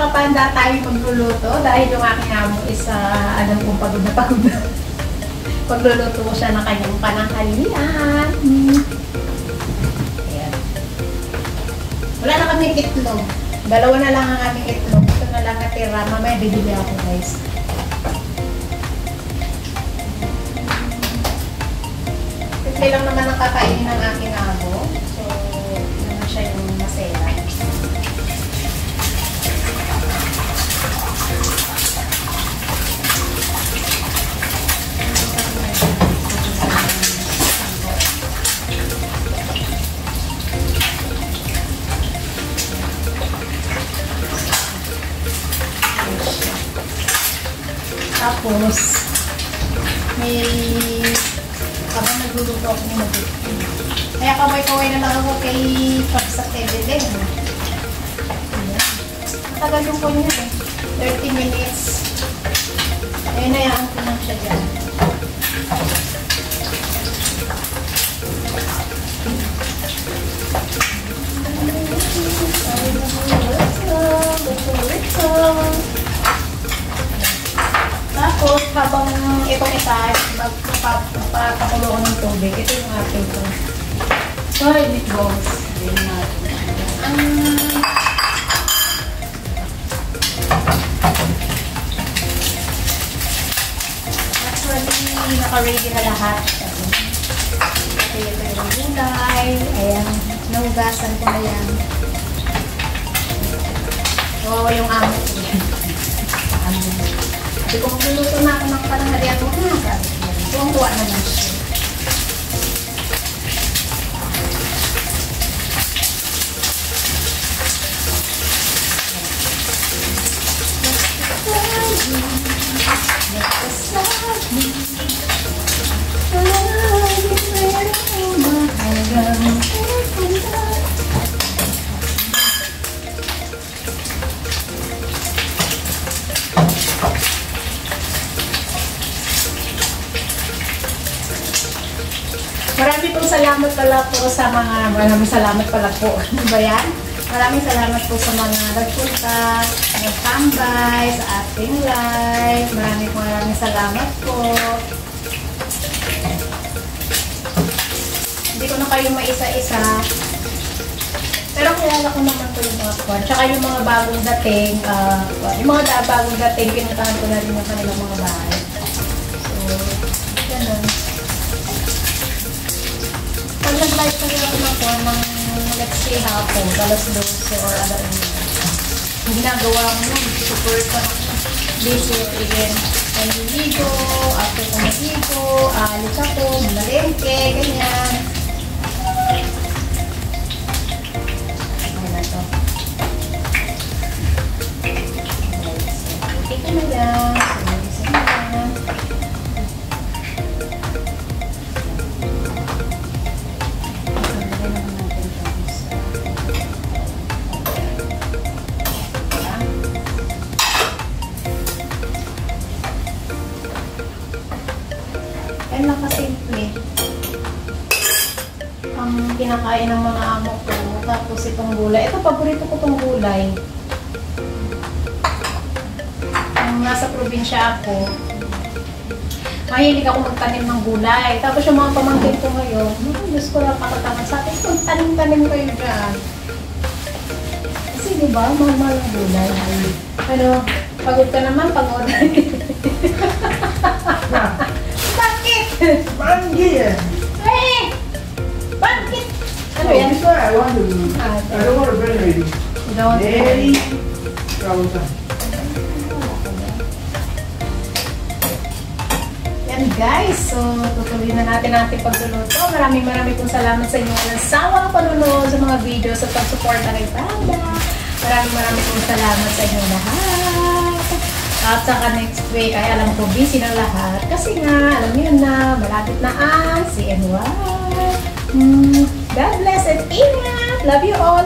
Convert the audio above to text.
magpapanda tayo pagluluto dahil yung aking amo is alam kong pagod na pagod na. Pagluluto ko siya ng kanyang pananghalian. Ayan. Wala na kaming itlog. Dalawa na lang ang aming itlog. Ito na lang natira. Mamaya bibili ako, guys. Ito lang naman ang kakainin ng aking amo. So, yun na siya yung masela. Tapos, may habang nagluluto ako ng mabuti. Kaya kaway-kaway na lang ako kay Pagsa Evelyn. Matagal yung po niya eh. 30 minutes. Ayun, nayaan ko lang siya dyan. Tapos, habang itong isa, magpapakulo ko ng tubig. Ito yung ating ito. Sorry, meatballs. Actually, naka-ready na lahat. Ito yung gulay. Ayan, nahugasan ko na yan. Kawawa yung amo ko yan. Hindi ko magluluto na ako ng pananghalian mo na. Tuwang-tuwa naman siya. Maraming pong salamat pala po sa mga, maraming salamat pala po. Ano ba yan? Maraming salamat po sa mga nagpunta, nag-tambay, sa ating live. Maraming salamat po. Hindi ko na kayo maisa-isa. Pero kilala ko naman po yung mga kwan. Tsaka yung mga bagong dating, bagong dating, pinuntahan ko na rin yung kanilang mga bahay. So, ganun. Pag nag-live pa rin ako ng kwan, let's say hapon, alas 12 or alas 1. Yung ginagawa ko nun, super busy again. Naliligo, after ko maligo, alis ako, malengke, ganyan. Ito na lang. Isa na lang. Yan lang kasimple. Ang kinakain ng mga amo ko. Tapos itong gulay. Ito, paborito ko itong gulay. Nasa probinsya ako, mahilig ako magtanim ng gulay. Tapos yung mga pamangkin ko ngayon, Diyos ko lang patatangan sa akin, kung tanim-tanim kayo dyan. Kasi diba, mahal ng gulay. Ano, pagod ka naman, pagod. Bakit? Manggi eh! Eh! Bakit? Ano yan? I don't want to burn it. You don't want to Very troublesome. Guys, so tutuloy na natin ang ating pagluluto. Maraming pong salamat sa inyo ng sawang panunod sa mga videos at pag-support na kay Panda. Maraming pong salamat sa inyo lahat. At saka next week ay alam ko busy ng lahat. Kasi nga, alam niyo na, malapit na ang CNY. God bless and ingat! Love you all!